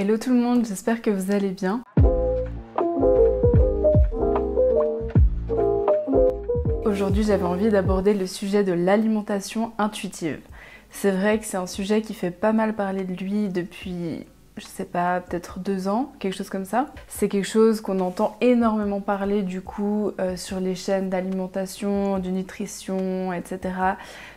Hello tout le monde, j'espère que vous allez bien. Aujourd'hui, j'avais envie d'aborder le sujet de l'alimentation intuitive. C'est vrai que c'est un sujet qui fait pas mal parler de lui depuis, je sais pas, peut-être 2 ans, quelque chose comme ça. C'est quelque chose qu'on entend énormément parler du coup sur les chaînes d'alimentation, de nutrition, etc.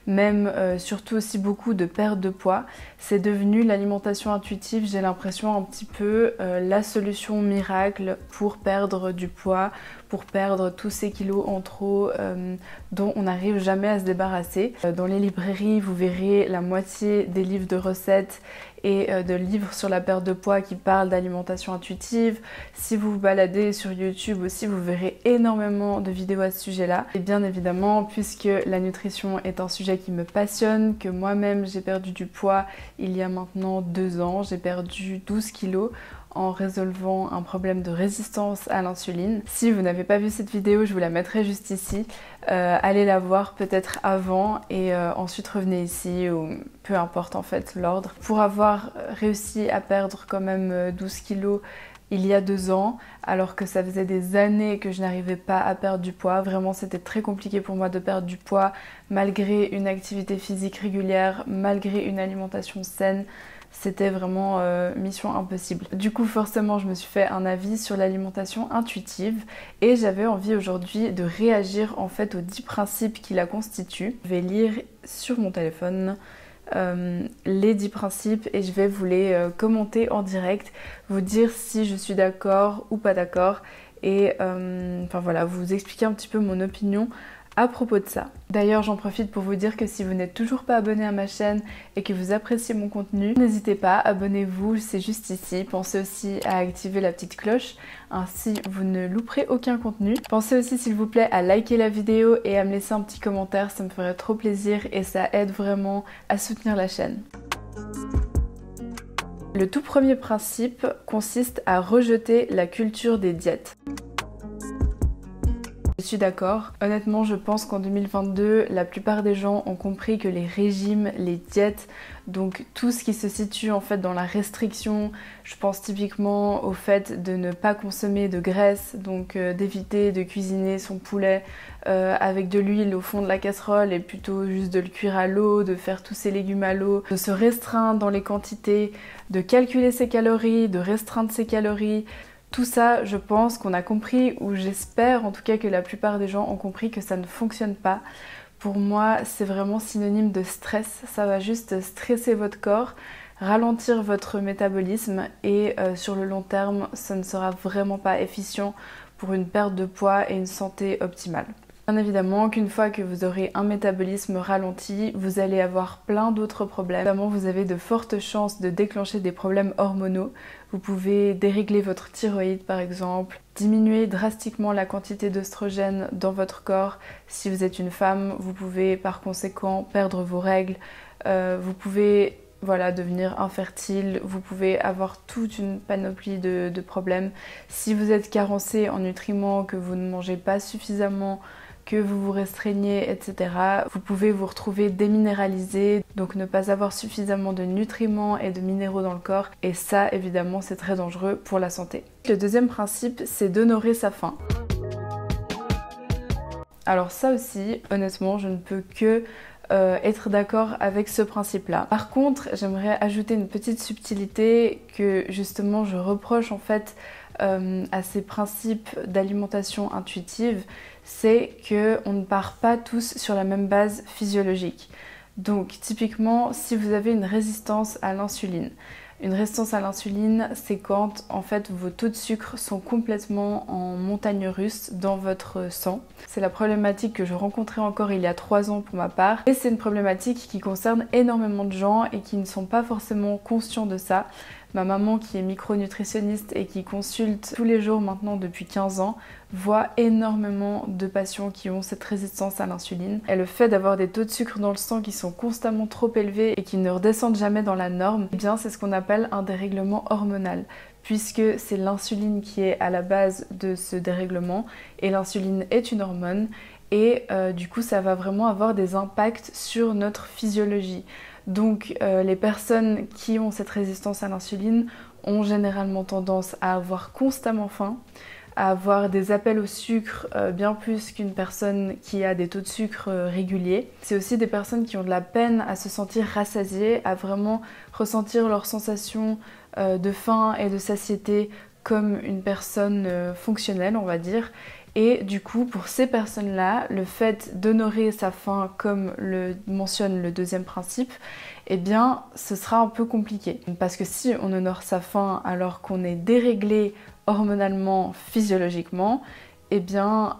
Même surtout aussi beaucoup de perte de poids. C'est devenu l'alimentation intuitive, j'ai l'impression un petit peu la solution miracle pour perdre du poids, pour perdre tous ces kilos en trop dont on n'arrive jamais à se débarrasser. Dans les librairies, vous verrez la moitié des livres de recettes et de livres sur la perte de poids qui parlent d'alimentation intuitive. Si vous vous baladez sur YouTube aussi, vous verrez énormément de vidéos à ce sujet-là. Et bien évidemment, puisque la nutrition est un sujet qui me passionne, que moi-même j'ai perdu du poids il y a maintenant 2 ans, j'ai perdu 12 kilos en résolvant un problème de résistance à l'insuline. Si vous n'avez pas vu cette vidéo, je vous la mettrai juste ici. Allez la voir peut-être avant et ensuite revenez ici ou peu importe en fait l'ordre. Pour avoir réussi à perdre quand même 12 kilos il y a 2 ans, alors que ça faisait des années que je n'arrivais pas à perdre du poids. Vraiment, c'était très compliqué pour moi de perdre du poids malgré une activité physique régulière, malgré une alimentation saine. C'était vraiment mission impossible. Du coup, forcément, je me suis fait un avis sur l'alimentation intuitive et j'avais envie aujourd'hui de réagir en fait aux 10 principes qui la constituent. Je vais lire sur mon téléphone les 10 principes et je vais vous les commenter en direct, vous dire si je suis d'accord ou pas d'accord et enfin voilà, vous expliquer un petit peu mon opinion à propos de ça. D'ailleurs, j'en profite pour vous dire que si vous n'êtes toujours pas abonné à ma chaîne et que vous appréciez mon contenu, n'hésitez pas, abonnez-vous, c'est juste ici. Pensez aussi à activer la petite cloche, ainsi vous ne louperez aucun contenu. Pensez aussi s'il vous plaît à liker la vidéo et à me laisser un petit commentaire, ça me ferait trop plaisir et ça aide vraiment à soutenir la chaîne. Le tout premier principe consiste à rejeter la culture des diètes. Je suis d'accord. Honnêtement, je pense qu'en 2022, la plupart des gens ont compris que les régimes, les diètes, donc tout ce qui se situe en fait dans la restriction, je pense typiquement au fait de ne pas consommer de graisse, donc d'éviter de cuisiner son poulet avec de l'huile au fond de la casserole et plutôt juste de le cuire à l'eau, de faire tous ses légumes à l'eau, de se restreindre dans les quantités, de calculer ses calories, de restreindre ses calories. Tout ça, je pense qu'on a compris, ou j'espère en tout cas que la plupart des gens ont compris que ça ne fonctionne pas. Pour moi, c'est vraiment synonyme de stress. Ça va juste stresser votre corps, ralentir votre métabolisme et sur le long terme, ça ne sera vraiment pas efficient pour une perte de poids et une santé optimale. Bien évidemment qu'une fois que vous aurez un métabolisme ralenti, vous allez avoir plein d'autres problèmes. Notamment, vous avez de fortes chances de déclencher des problèmes hormonaux. Vous pouvez dérégler votre thyroïde par exemple, diminuer drastiquement la quantité d'œstrogène dans votre corps. Si vous êtes une femme, vous pouvez par conséquent perdre vos règles. Vous pouvez devenir infertile, vous pouvez avoir toute une panoplie de problèmes. Si vous êtes carencé en nutriments, que vous ne mangez pas suffisamment, que vous vous restreignez, etc. Vous pouvez vous retrouver déminéralisé, donc ne pas avoir suffisamment de nutriments et de minéraux dans le corps. Et ça, évidemment, c'est très dangereux pour la santé. Le deuxième principe, c'est d'honorer sa faim. Alors ça aussi, honnêtement, je ne peux que être d'accord avec ce principe-là. Par contre, j'aimerais ajouter une petite subtilité que justement je reproche en fait à ces principes d'alimentation intuitive, c'est qu'on ne part pas tous sur la même base physiologique. Donc typiquement, si vous avez une résistance à l'insuline, une résistance à l'insuline, c'est quand en fait vos taux de sucre sont complètement en montagne russe dans votre sang. C'est la problématique que je rencontrais encore il y a 3 ans pour ma part. Et c'est une problématique qui concerne énormément de gens et qui ne sont pas forcément conscients de ça. Ma maman qui est micronutritionniste et qui consulte tous les jours maintenant depuis 15 ans voit énormément de patients qui ont cette résistance à l'insuline. Et le fait d'avoir des taux de sucre dans le sang qui sont constamment trop élevés et qui ne redescendent jamais dans la norme, eh bien c'est ce qu'on appelle un dérèglement hormonal, puisque c'est l'insuline qui est à la base de ce dérèglement et l'insuline est une hormone et du coup ça va vraiment avoir des impacts sur notre physiologie. Donc les personnes qui ont cette résistance à l'insuline ont généralement tendance à avoir constamment faim, à avoir des appels au sucre bien plus qu'une personne qui a des taux de sucre réguliers. C'est aussi des personnes qui ont de la peine à se sentir rassasiées, à vraiment ressentir leurs sensations de faim et de satiété comme une personne fonctionnelle, on va dire. Et du coup, pour ces personnes-là, le fait d'honorer sa faim, comme le mentionne le deuxième principe, eh bien, ce sera un peu compliqué. Parce que si on honore sa faim alors qu'on est déréglé hormonalement, physiologiquement, eh bien,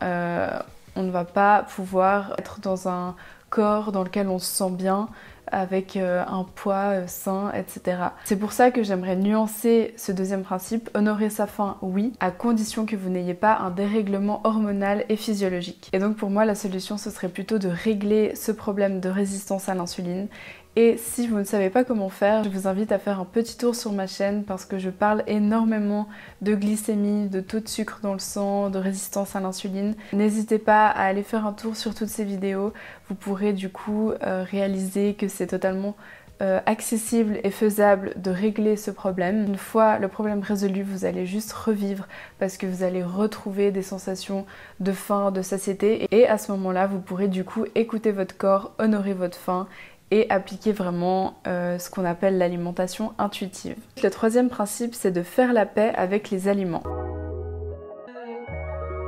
on ne va pas pouvoir être dans un corps dans lequel on se sent bien, avec un poids sain, etc. C'est pour ça que j'aimerais nuancer ce deuxième principe. Honorer sa faim, oui, à condition que vous n'ayez pas un dérèglement hormonal et physiologique. Et donc pour moi, la solution, ce serait plutôt de régler ce problème de résistance à l'insuline. Et si vous ne savez pas comment faire, je vous invite à faire un petit tour sur ma chaîne parce que je parle énormément de glycémie, de taux de sucre dans le sang, de résistance à l'insuline. N'hésitez pas à aller faire un tour sur toutes ces vidéos. Vous pourrez du coup réaliser que c'est totalement accessible et faisable de régler ce problème. Une fois le problème résolu, vous allez juste revivre parce que vous allez retrouver des sensations de faim, de satiété. Et à ce moment-là, vous pourrez du coup écouter votre corps, honorer votre faim et appliquer vraiment ce qu'on appelle l'alimentation intuitive. Le troisième principe, c'est de faire la paix avec les aliments.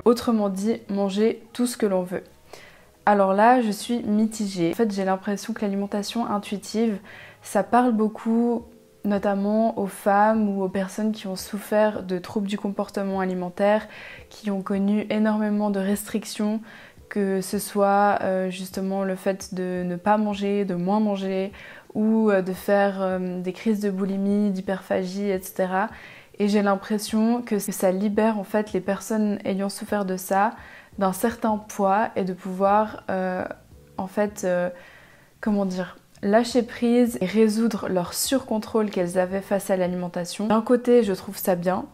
Autrement dit, manger tout ce que l'on veut. Alors là, je suis mitigée. En fait, j'ai l'impression que l'alimentation intuitive, ça parle beaucoup notamment aux femmes ou aux personnes qui ont souffert de troubles du comportement alimentaire, qui ont connu énormément de restrictions, que ce soit justement le fait de ne pas manger, de moins manger, ou de faire des crises de boulimie, d'hyperphagie, etc. Et j'ai l'impression que ça libère en fait les personnes ayant souffert de ça d'un certain poids et de pouvoir comment dire, lâcher prise et résoudre leur surcontrôle qu'elles avaient face à l'alimentation. D'un côté, je trouve ça bien,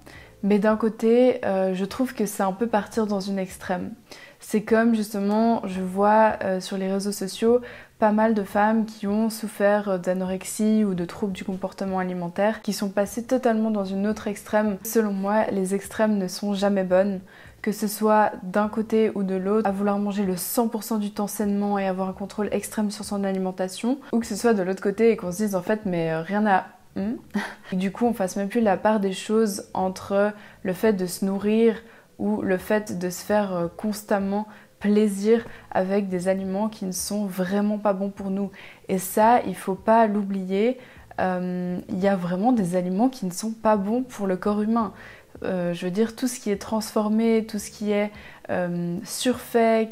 mais d'un côté, je trouve que c'est un peu partir dans une extrême. C'est comme justement, je vois sur les réseaux sociaux pas mal de femmes qui ont souffert d'anorexie ou de troubles du comportement alimentaire, qui sont passées totalement dans une autre extrême. Selon moi, les extrêmes ne sont jamais bonnes, que ce soit d'un côté ou de l'autre, à vouloir manger le 100% du temps sainement et avoir un contrôle extrême sur son alimentation, ou que ce soit de l'autre côté et qu'on se dise en fait mais rien à... Et du coup on fasse même plus la part des choses entre le fait de se nourrir ou le fait de se faire constamment plaisir avec des aliments qui ne sont vraiment pas bons pour nous. Et ça, il faut pas l'oublier, il y a vraiment des aliments qui ne sont pas bons pour le corps humain. Je veux dire, tout ce qui est transformé, tout ce qui est surfait,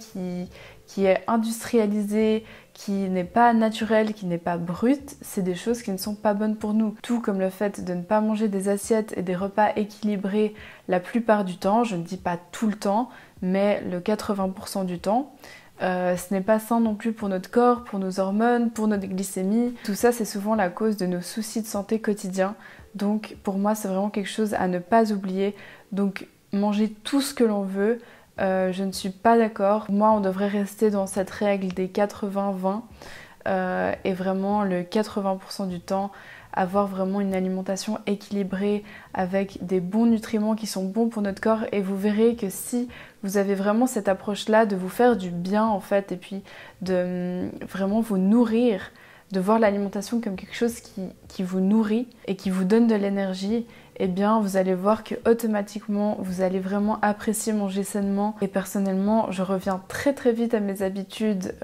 qui est industrialisé, qui n'est pas naturel, qui n'est pas brut, c'est des choses qui ne sont pas bonnes pour nous. Tout comme le fait de ne pas manger des assiettes et des repas équilibrés la plupart du temps, je ne dis pas tout le temps, mais le 80% du temps. Ce n'est pas sain non plus pour notre corps, pour nos hormones, pour notre glycémie. Tout ça, c'est souvent la cause de nos soucis de santé quotidiens. Donc pour moi, c'est vraiment quelque chose à ne pas oublier. Donc manger tout ce que l'on veut, je ne suis pas d'accord. Moi, on devrait rester dans cette règle des 80-20 et vraiment le 80% du temps avoir vraiment une alimentation équilibrée avec des bons nutriments qui sont bons pour notre corps. Et vous verrez que si vous avez vraiment cette approche-là de vous faire du bien en fait et puis de vraiment vous nourrir, de voir l'alimentation comme quelque chose qui vous nourrit et qui vous donne de l'énergie, eh bien vous allez voir que automatiquement vous allez vraiment apprécier manger sainement. Et personnellement, je reviens très très vite à mes habitudes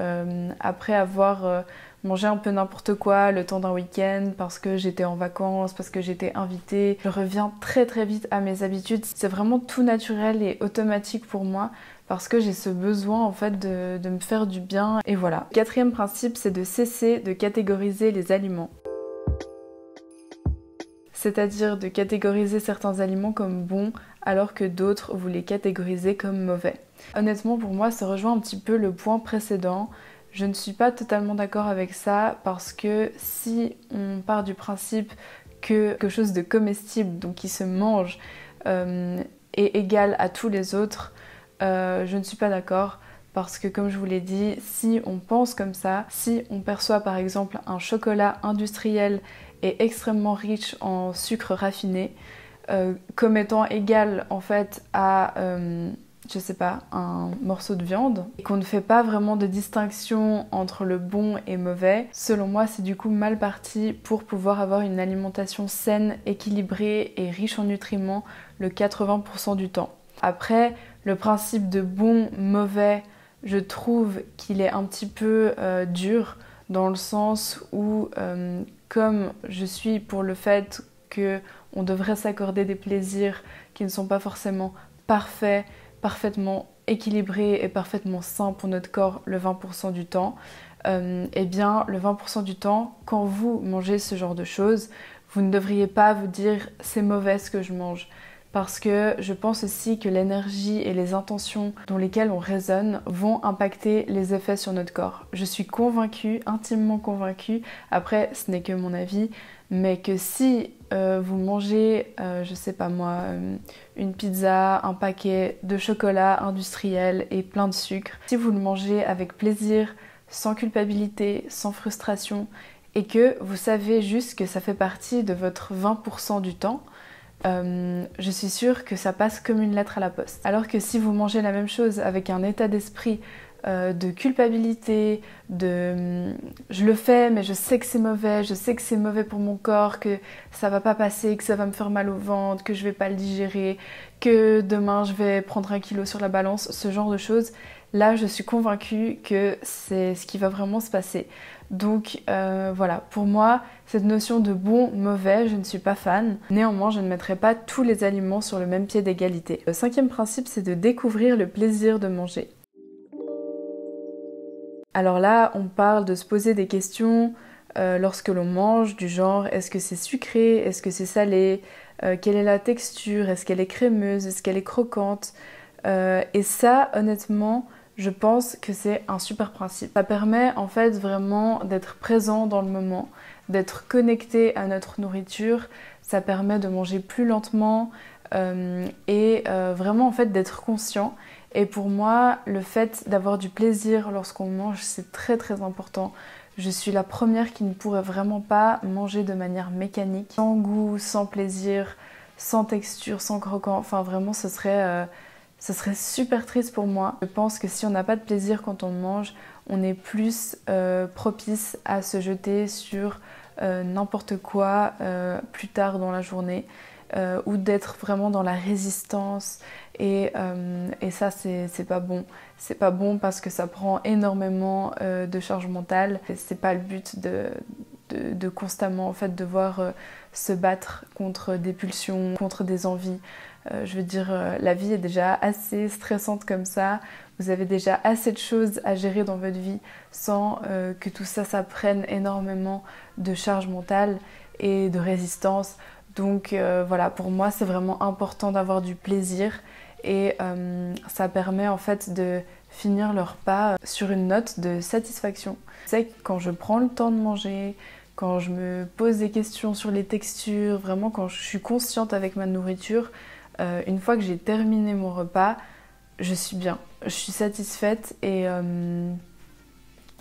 après avoir mangé un peu n'importe quoi le temps d'un week-end parce que j'étais en vacances, parce que j'étais invitée. Je reviens très très vite à mes habitudes. C'est vraiment tout naturel et automatique pour moi, parce que j'ai ce besoin en fait de me faire du bien. Et voilà. Le quatrième principe, c'est de cesser de catégoriser les aliments. C'est-à-dire de catégoriser certains aliments comme bons alors que d'autres vous les catégorisez comme mauvais. Honnêtement, pour moi, ça rejoint un petit peu le point précédent. Je ne suis pas totalement d'accord avec ça parce que si on part du principe que quelque chose de comestible, donc qui se mange, est égal à tous les autres, je ne suis pas d'accord. Parce que comme je vous l'ai dit, si on pense comme ça, si on perçoit par exemple un chocolat industriel est extrêmement riche en sucre raffiné, comme étant égal en fait à, je sais pas, un morceau de viande, et qu'on ne fait pas vraiment de distinction entre le bon et mauvais. Selon moi, c'est du coup mal parti pour pouvoir avoir une alimentation saine, équilibrée et riche en nutriments le 80% du temps. Après, le principe de bon, mauvais, je trouve qu'il est un petit peu dur, dans le sens où, comme je suis pour le fait qu'on devrait s'accorder des plaisirs qui ne sont pas forcément parfaits, parfaitement équilibrés et parfaitement sains pour notre corps le 20% du temps, eh bien le 20% du temps, quand vous mangez ce genre de choses, vous ne devriez pas vous dire c'est mauvais ce que je mange. Parce que je pense aussi que l'énergie et les intentions dans lesquelles on raisonne vont impacter les effets sur notre corps. Je suis convaincue, intimement convaincue, après ce n'est que mon avis, mais que si vous mangez, je sais pas moi, une pizza, un paquet de chocolat industriel et plein de sucre, si vous le mangez avec plaisir, sans culpabilité, sans frustration, et que vous savez juste que ça fait partie de votre 20% du temps, je suis sûre que ça passe comme une lettre à la poste. Alors que si vous mangez la même chose avec un état d'esprit de culpabilité, je le fais mais je sais que c'est mauvais, je sais que c'est mauvais pour mon corps, que ça va pas passer, que ça va me faire mal au ventre, que je vais pas le digérer, que demain je vais prendre 1 kilo sur la balance, ce genre de choses, là je suis convaincue que c'est ce qui va vraiment se passer. Donc voilà, pour moi, cette notion de bon, mauvais, je ne suis pas fan. Néanmoins, je ne mettrai pas tous les aliments sur le même pied d'égalité. Le 5e principe, c'est de découvrir le plaisir de manger. Alors là, on parle de se poser des questions lorsque l'on mange, du genre est-ce que c'est sucré, est-ce que c'est salé, quelle est la texture, est-ce qu'elle est crémeuse, est-ce qu'elle est croquante, et ça, honnêtement, je pense que c'est un super principe. Ça permet en fait vraiment d'être présent dans le moment, d'être connecté à notre nourriture, ça permet de manger plus lentement et vraiment en fait d'être conscient. Et pour moi, le fait d'avoir du plaisir lorsqu'on mange, c'est très très important. Je suis la première qui ne pourrait vraiment pas manger de manière mécanique, sans goût, sans plaisir, sans texture, sans croquant. Enfin vraiment, ce serait super triste pour moi. Je pense que si on n'a pas de plaisir quand on mange, on est plus propice à se jeter sur n'importe quoi plus tard dans la journée ou d'être vraiment dans la résistance et ça c'est pas bon. C'est pas bon parce que ça prend énormément de charge mentale. C'est pas le but de constamment en fait devoir se battre contre des pulsions, contre des envies. Je veux dire, la vie est déjà assez stressante comme ça. Vous avez déjà assez de choses à gérer dans votre vie sans que tout ça, ça prenne énormément de charge mentale et de résistance. Donc voilà, pour moi, c'est vraiment important d'avoir du plaisir et ça permet en fait de finir le repas sur une note de satisfaction. Je sais que quand je prends le temps de manger, quand je me pose des questions sur les textures, vraiment quand je suis consciente avec ma nourriture, une fois que j'ai terminé mon repas, je suis bien, je suis satisfaite et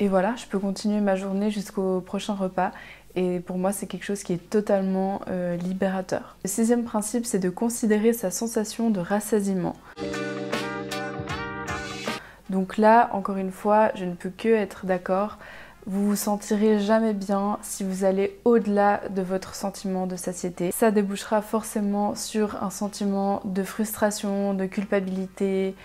voilà, je peux continuer ma journée jusqu'au prochain repas. Et pour moi, c'est quelque chose qui est totalement libérateur. Le 6e principe, c'est de considérer sa sensation de rassasiement. Donc là, encore une fois, je ne peux que être d'accord. Vous vous sentirez jamais bien si vous allez au-delà de votre sentiment de satiété. Ça débouchera forcément sur un sentiment de frustration, de culpabilité,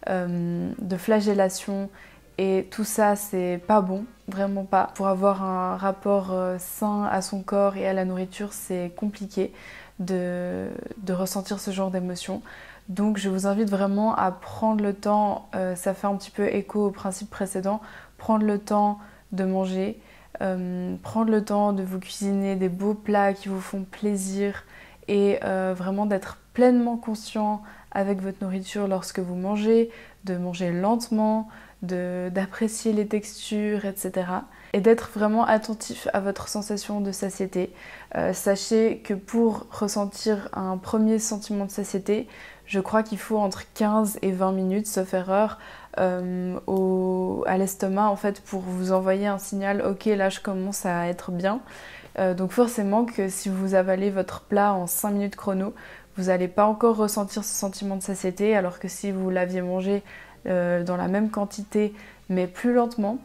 de flagellation. Et tout ça, c'est pas bon, vraiment pas. Pour avoir un rapport sain à son corps et à la nourriture, c'est compliqué de ressentir ce genre d'émotions. Donc je vous invite vraiment à prendre le temps, ça fait un petit peu écho au principe précédent, prendre le temps de manger, prendre le temps de vous cuisiner des beaux plats qui vous font plaisir et vraiment d'être pleinement conscient avec votre nourriture lorsque vous mangez, de manger lentement, d'apprécier les textures, etc. Et d'être vraiment attentif à votre sensation de satiété. Sachez que pour ressentir un premier sentiment de satiété, je crois qu'il faut entre 15 et 20 minutes, sauf erreur, à l'estomac en fait pour vous envoyer un signal « ok, là je commence à être bien ». Donc forcément que si vous avalez votre plat en 5 minutes chrono, vous n'allez pas encore ressentir ce sentiment de satiété, alors que si vous l'aviez mangé dans la même quantité, mais plus lentement,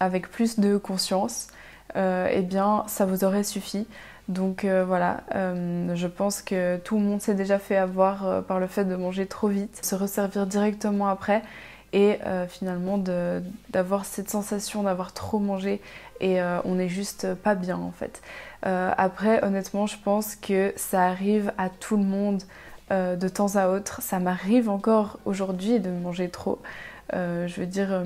avec plus de conscience, eh bien ça vous aurait suffi. Donc voilà, je pense que tout le monde s'est déjà fait avoir par le fait de manger trop vite, se resservir directement après et finalement d'avoir cette sensation d'avoir trop mangé et on n'est juste pas bien en fait. Après honnêtement je pense que ça arrive à tout le monde de temps à autre, ça m'arrive encore aujourd'hui de manger trop. Je veux dire,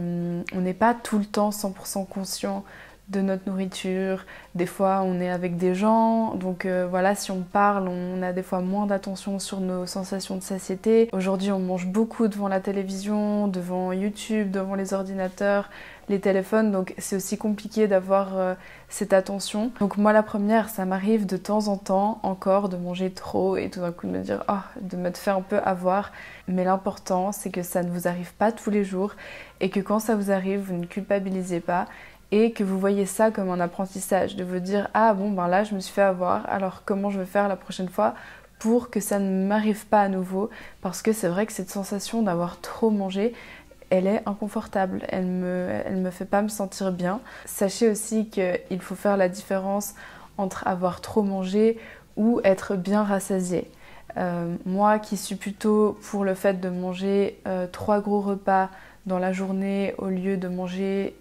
on n'est pas tout le temps 100% conscient de notre nourriture. Des fois, on est avec des gens, donc voilà, si on parle, on a des fois moins d'attention sur nos sensations de satiété. Aujourd'hui, on mange beaucoup devant la télévision, devant YouTube, devant les ordinateurs, les téléphones, donc c'est aussi compliqué d'avoir cette attention. Donc moi, la première, ça m'arrive de temps en temps encore de manger trop et tout d'un coup de me dire « oh », de me faire un peu avoir. Mais l'important, c'est que ça ne vous arrive pas tous les jours et que quand ça vous arrive, vous ne culpabilisez pas et que vous voyez ça comme un apprentissage, de vous dire « ah bon, ben là, je me suis fait avoir, alors comment je vais faire la prochaine fois pour que ça ne m'arrive pas à nouveau ?» Parce que c'est vrai que cette sensation d'avoir trop mangé, elle est inconfortable, elle me fait pas me sentir bien. Sachez aussi qu'il faut faire la différence entre avoir trop mangé ou être bien rassasié. Moi qui suis plutôt pour le fait de manger 3 gros repas dans la journée au lieu de manger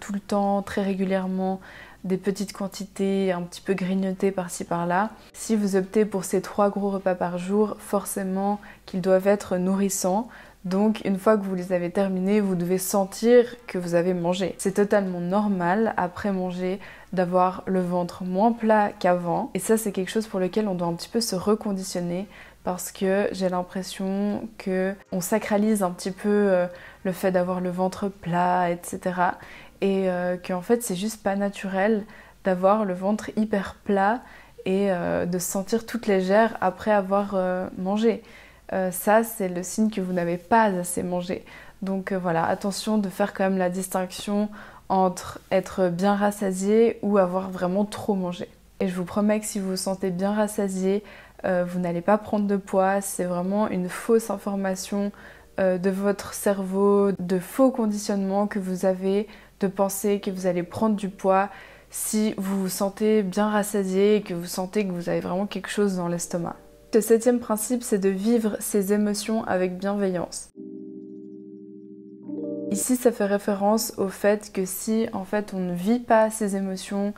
tout le temps, très régulièrement, des petites quantités, un petit peu grignotées par-ci par-là. Si vous optez pour ces 3 gros repas par jour, forcément qu'ils doivent être nourrissants. Donc une fois que vous les avez terminés, vous devez sentir que vous avez mangé. C'est totalement normal après manger d'avoir le ventre moins plat qu'avant. Et ça c'est quelque chose pour lequel on doit un petit peu se reconditionner parce que j'ai l'impression qu'on sacralise un petit peu le fait d'avoir le ventre plat, etc. Et qu'en fait c'est juste pas naturel d'avoir le ventre hyper plat et de se sentir toute légère après avoir mangé. Ça, c'est le signe que vous n'avez pas assez mangé. Donc voilà, attention de faire quand même la distinction entre être bien rassasié ou avoir vraiment trop mangé. Et je vous promets que si vous vous sentez bien rassasié, vous n'allez pas prendre de poids. C'est vraiment une fausse information de votre cerveau, de faux conditionnements que vous avez de penser que vous allez prendre du poids si vous vous sentez bien rassasié et que vous sentez que vous avez vraiment quelque chose dans l'estomac. Le 7e principe, c'est de vivre ses émotions avec bienveillance. Ici, ça fait référence au fait que si en fait on ne vit pas ses émotions,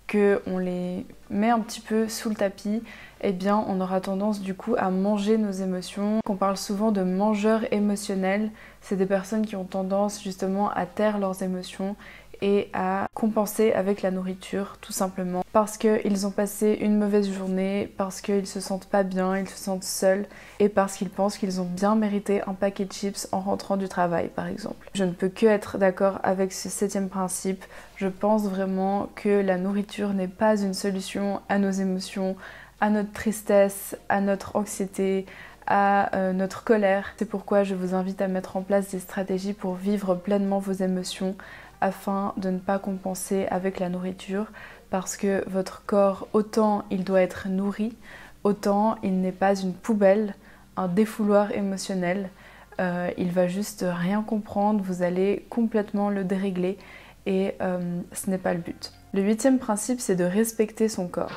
qu'on les met un petit peu sous le tapis, eh bien on aura tendance du coup à manger nos émotions. On parle souvent de mangeurs émotionnels, c'est des personnes qui ont tendance justement à taire leurs émotions et à compenser avec la nourriture tout simplement parce qu'ils ont passé une mauvaise journée, parce qu'ils se sentent pas bien, ils se sentent seuls et parce qu'ils pensent qu'ils ont bien mérité un paquet de chips en rentrant du travail par exemple. Je ne peux que être d'accord avec ce 7e principe. Je pense vraiment que la nourriture n'est pas une solution à nos émotions, à notre tristesse, à notre anxiété, à notre colère. C'est pourquoi je vous invite à mettre en place des stratégies pour vivre pleinement vos émotions afin de ne pas compenser avec la nourriture parce que votre corps, autant il doit être nourri, autant il n'est pas une poubelle, un défouloir émotionnel. Il va juste rien comprendre, vous allez complètement le dérégler et ce n'est pas le but. Le 8e principe, c'est de respecter son corps.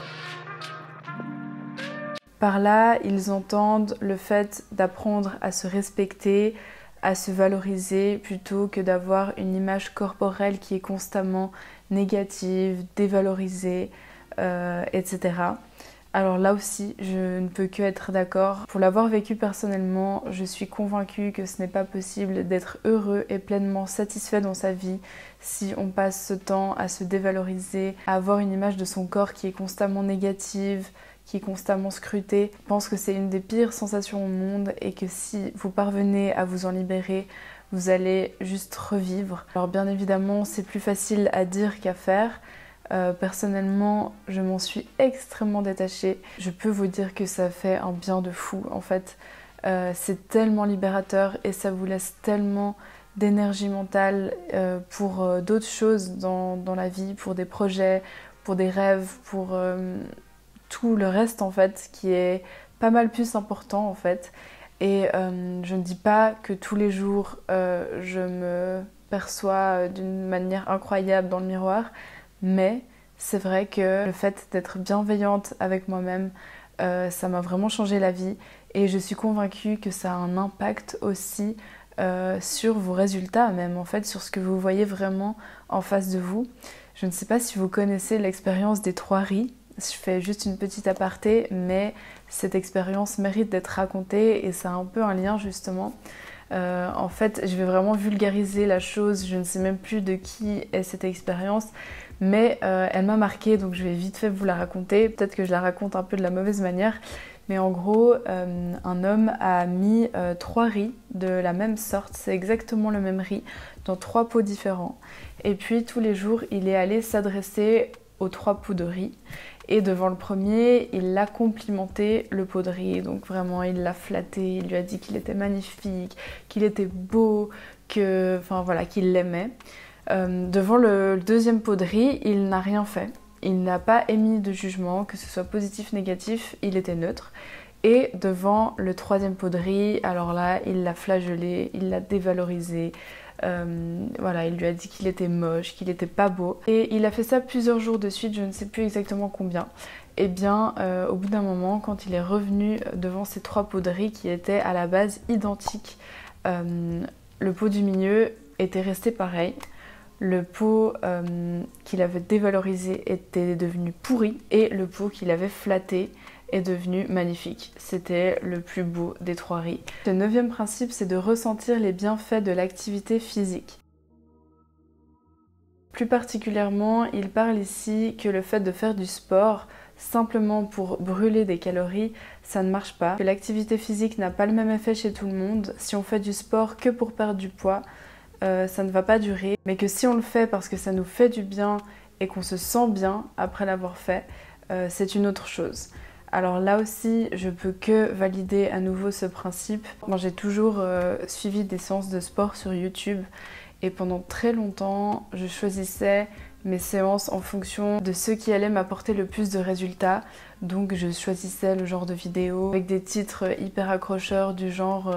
Par là, ils entendent le fait d'apprendre à se respecter, à se valoriser plutôt que d'avoir une image corporelle qui est constamment négative, dévalorisée, etc. Alors là aussi, je ne peux que être d'accord. Pour l'avoir vécu personnellement, je suis convaincue que ce n'est pas possible d'être heureux et pleinement satisfait dans sa vie si on passe ce temps à se dévaloriser, à avoir une image de son corps qui est constamment négative, qui est constamment scrutée. Je pense que c'est une des pires sensations au monde et que si vous parvenez à vous en libérer, vous allez juste revivre. Alors bien évidemment, c'est plus facile à dire qu'à faire. Personnellement, je m'en suis extrêmement détachée. Je peux vous dire que ça fait un bien de fou en fait. C'est tellement libérateur et ça vous laisse tellement d'énergie mentale pour d'autres choses dans la vie, pour des projets, pour des rêves, pour tout le reste en fait, qui est pas mal plus important en fait. Et je ne dis pas que tous les jours je me perçois d'une manière incroyable dans le miroir, mais c'est vrai que le fait d'être bienveillante avec moi-même, ça m'a vraiment changé la vie et je suis convaincue que ça a un impact aussi sur vos résultats, même en fait sur ce que vous voyez vraiment en face de vous. Je ne sais pas si vous connaissez l'expérience des 3 riz. Je fais juste une petite aparté, mais cette expérience mérite d'être racontée et ça a un peu un lien justement. En fait, je vais vraiment vulgariser la chose, je ne sais même plus de qui est cette expérience, mais elle m'a marquée, donc je vais vite fait vous la raconter. Peut-être que je la raconte un peu de la mauvaise manière, mais en gros, un homme a mis 3 riz de la même sorte, c'est exactement le même riz, dans 3 pots différents. Et puis tous les jours, il est allé s'adresser aux 3 pots de riz. Et devant le premier, il l'a complimenté, le pot de riz. Donc vraiment, il l'a flatté, il lui a dit qu'il était magnifique, qu'il était beau, enfin voilà, qu'il l'aimait. Devant le deuxième pot de riz, il n'a rien fait. Il n'a pas émis de jugement, que ce soit positif, négatif, il était neutre. Et devant le troisième pot de riz, alors là, il l'a flagellé, il l'a dévalorisé. Voilà, il lui a dit qu'il était moche, qu'il était pas beau. Et il a fait ça plusieurs jours de suite, je ne sais plus exactement combien. Et bien, au bout d'un moment, quand il est revenu devant ces 3 pots de riz qui étaient à la base identiques, le pot du milieu était resté pareil. Le pot qu'il avait dévalorisé était devenu pourri et le pot qu'il avait flatté est devenu magnifique. C'était le plus beau des 3 riz. Le 9e principe, c'est de ressentir les bienfaits de l'activité physique. Plus particulièrement, il parle ici que le fait de faire du sport simplement pour brûler des calories, ça ne marche pas. Que l'activité physique n'a pas le même effet chez tout le monde. Si on fait du sport que pour perdre du poids, ça ne va pas durer. Mais que si on le fait parce que ça nous fait du bien et qu'on se sent bien après l'avoir fait, c'est une autre chose. Alors là aussi, je peux que valider à nouveau ce principe. Moi, j'ai toujours suivi des séances de sport sur YouTube et pendant très longtemps, je choisissais mes séances en fonction de ce qui allait m'apporter le plus de résultats. Donc je choisissais le genre de vidéo avec des titres hyper accrocheurs du genre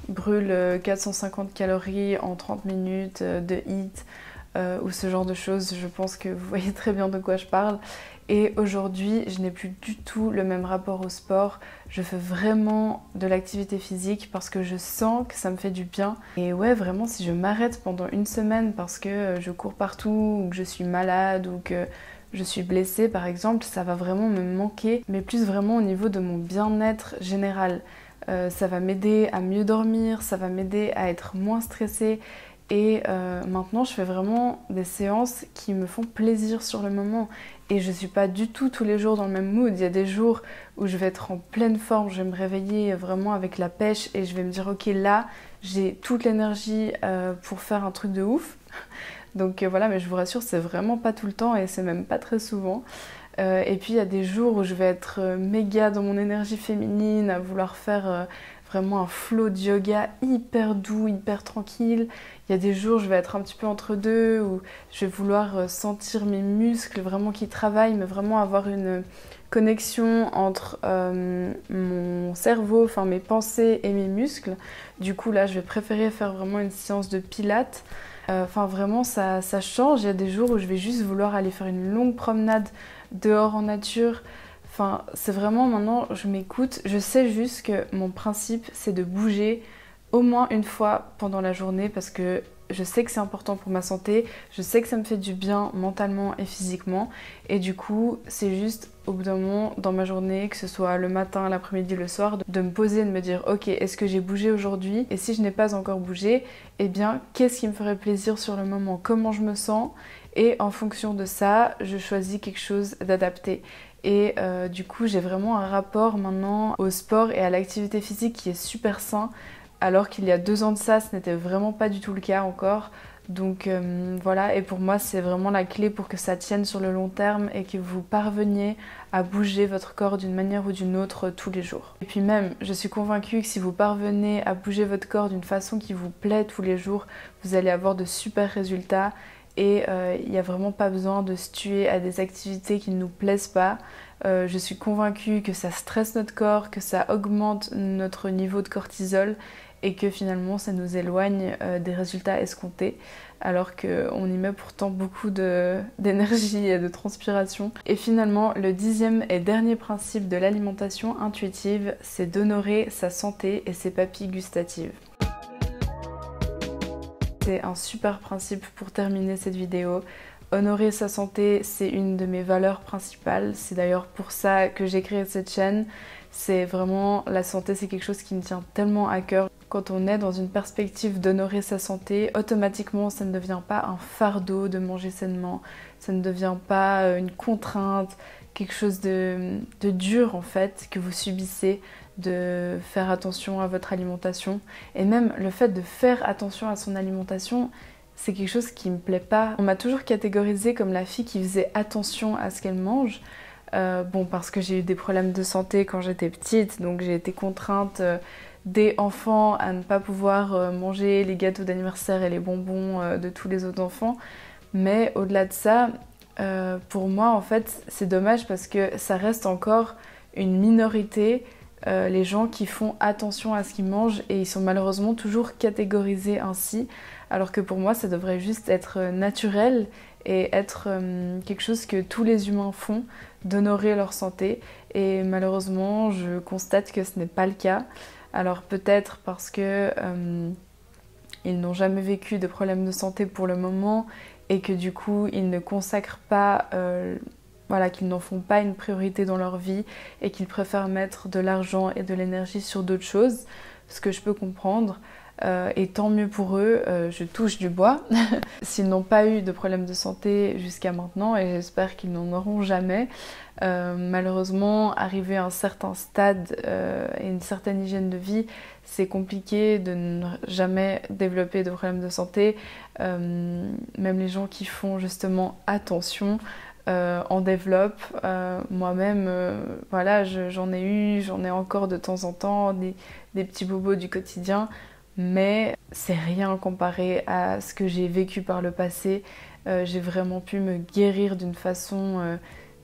brûle 450 calories en 30 minutes de HIIT ou ce genre de choses. Je pense que vous voyez très bien de quoi je parle. Et aujourd'hui, je n'ai plus du tout le même rapport au sport. Je fais vraiment de l'activité physique parce que je sens que ça me fait du bien. Et ouais, vraiment, si je m'arrête pendant une semaine parce que je cours partout ou que je suis malade ou que je suis blessée par exemple, ça va vraiment me manquer, mais plus vraiment au niveau de mon bien-être général. Ça va m'aider à mieux dormir, ça va m'aider à être moins stressée. Et maintenant, je fais vraiment des séances qui me font plaisir sur le moment. Et je ne suis pas du tout tous les jours dans le même mood. Il y a des jours où je vais être en pleine forme, je vais me réveiller vraiment avec la pêche et je vais me dire ok, là, j'ai toute l'énergie pour faire un truc de ouf. Donc voilà, mais je vous rassure, c'est vraiment pas tout le temps et c'est même pas très souvent. Et puis il y a des jours où je vais être méga dans mon énergie féminine, à vouloir faire vraiment un flow de yoga hyper doux, hyper tranquille. Il y a des jours où je vais être un petit peu entre deux, où je vais vouloir sentir mes muscles vraiment qui travaillent, mais vraiment avoir une connexion entre mon cerveau, enfin mes pensées et mes muscles. Du coup là, je vais préférer faire vraiment une séance de pilates. Enfin vraiment, ça change. Il y a des jours où je vais juste vouloir aller faire une longue promenade dehors en nature. Enfin, c'est vraiment maintenant, je m'écoute. Je sais juste que mon principe, c'est de bouger au moins une fois pendant la journée parce que je sais que c'est important pour ma santé. Je sais que ça me fait du bien mentalement et physiquement. Et du coup, c'est juste au bout d'un moment dans ma journée, que ce soit le matin, l'après-midi, le soir, de me poser et de me dire ok, est-ce que j'ai bougé aujourd'hui? Et si je n'ai pas encore bougé, eh bien, qu'est-ce qui me ferait plaisir sur le moment? Comment je me sens? Et en fonction de ça, je choisis quelque chose d'adapté. Et du coup, j'ai vraiment un rapport maintenant au sport et à l'activité physique qui est super sain, alors qu'il y a 2 ans de ça, ce n'était vraiment pas du tout le cas encore. Donc voilà, et pour moi, c'est vraiment la clé pour que ça tienne sur le long terme et que vous parveniez à bouger votre corps d'une manière ou d'une autre tous les jours. Et puis même, je suis convaincue que si vous parvenez à bouger votre corps d'une façon qui vous plaît tous les jours, vous allez avoir de super résultats. et il n'y a vraiment pas besoin de se tuer à des activités qui ne nous plaisent pas. Je suis convaincue que ça stresse notre corps, que ça augmente notre niveau de cortisol et que finalement ça nous éloigne des résultats escomptés alors qu'on y met pourtant beaucoup d'énergie et de transpiration. Et finalement, le 10e et dernier principe de l'alimentation intuitive, c'est d'honorer sa santé et ses papilles gustatives. C'est un super principe pour terminer cette vidéo. Honorer sa santé, c'est une de mes valeurs principales. C'est d'ailleurs pour ça que j'ai créé cette chaîne. C'est vraiment, la santé, c'est quelque chose qui me tient tellement à cœur. Quand on est dans une perspective d'honorer sa santé, automatiquement, ça ne devient pas un fardeau de manger sainement. Ça ne devient pas une contrainte, quelque chose de dur en fait, que vous subissez, de faire attention à votre alimentation. Et même le fait de faire attention à son alimentation, c'est quelque chose qui me plaît pas. On m'a toujours catégorisée comme la fille qui faisait attention à ce qu'elle mange. Bon, parce que j'ai eu des problèmes de santé quand j'étais petite, donc j'ai été contrainte dès enfant à ne pas pouvoir manger les gâteaux d'anniversaire et les bonbons de tous les autres enfants. Mais au-delà de ça, pour moi en fait c'est dommage parce que ça reste encore une minorité, les gens qui font attention à ce qu'ils mangent, et ils sont malheureusement toujours catégorisés ainsi, alors que pour moi ça devrait juste être naturel et être quelque chose que tous les humains font, d'honorer leur santé. Et malheureusement je constate que ce n'est pas le cas. Alors peut-être parce que ils n'ont jamais vécu de problèmes de santé pour le moment et que du coup ils ne consacrent pas, voilà, qu'ils n'en font pas une priorité dans leur vie et qu'ils préfèrent mettre de l'argent et de l'énergie sur d'autres choses, ce que je peux comprendre. Et tant mieux pour eux, je touche du bois, s'ils n'ont pas eu de problème de santé jusqu'à maintenant, et j'espère qu'ils n'en auront jamais. Malheureusement, arrivé à un certain stade et une certaine hygiène de vie, c'est compliqué de ne jamais développer de problèmes de santé. Même les gens qui font justement attention en développent. Moi-même, voilà, j'en ai eu, j'en ai encore de temps en temps, des petits bobos du quotidien. Mais c'est rien comparé à ce que j'ai vécu par le passé. J'ai vraiment pu me guérir d'une façon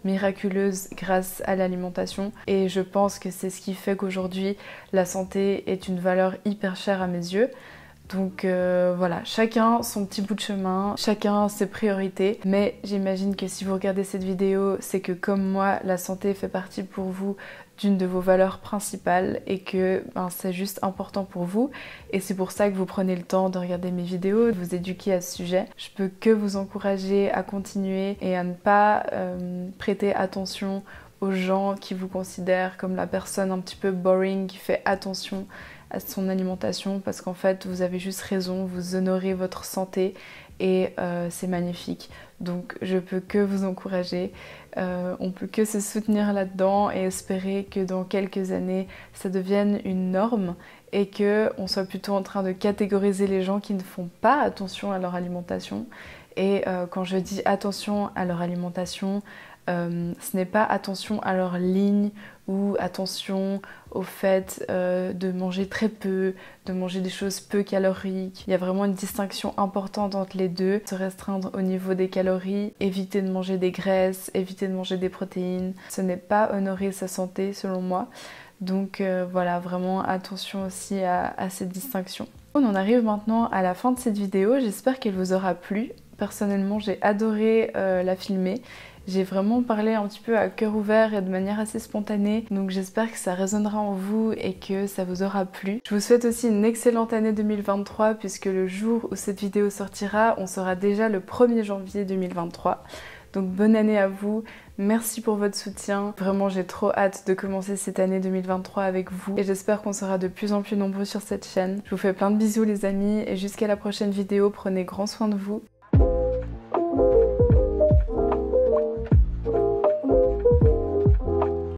miraculeuse grâce à l'alimentation. Et je pense que c'est ce qui fait qu'aujourd'hui, la santé est une valeur hyper chère à mes yeux. Donc voilà, chacun son petit bout de chemin, chacun ses priorités. Mais j'imagine que si vous regardez cette vidéo, c'est que comme moi, la santé fait partie pour vous d'une de vos valeurs principales et que c'est juste important pour vous. Et c'est pour ça que vous prenez le temps de regarder mes vidéos, de vous éduquer à ce sujet. Je peux que vous encourager à continuer et à ne pas prêter attention aux gens qui vous considèrent comme la personne un petit peu boring, qui fait attention à son alimentation, parce qu'en fait vous avez juste raison, vous honorez votre santé et c'est magnifique. Donc je peux que vous encourager, on peut que se soutenir là-dedans et espérer que dans quelques années ça devienne une norme et qu'on soit plutôt en train de catégoriser les gens qui ne font pas attention à leur alimentation. Et quand je dis attention à leur alimentation, ce n'est pas attention à leur ligne ou attention au fait de manger très peu, de manger des choses peu caloriques. Il y a vraiment une distinction importante entre les deux. Se restreindre au niveau des calories, éviter de manger des graisses, éviter de manger des protéines. Ce n'est pas honorer sa santé selon moi. Donc voilà, vraiment attention aussi à cette distinction. On en arrive maintenant à la fin de cette vidéo. J'espère qu'elle vous aura plu. Personnellement, j'ai adoré la filmer. J'ai vraiment parlé un petit peu à cœur ouvert et de manière assez spontanée, donc j'espère que ça résonnera en vous et que ça vous aura plu. Je vous souhaite aussi une excellente année 2023 puisque le jour où cette vidéo sortira, on sera déjà le 1er janvier 2023. Donc bonne année à vous, merci pour votre soutien. Vraiment j'ai trop hâte de commencer cette année 2023 avec vous et j'espère qu'on sera de plus en plus nombreux sur cette chaîne. Je vous fais plein de bisous les amis et jusqu'à la prochaine vidéo, prenez grand soin de vous.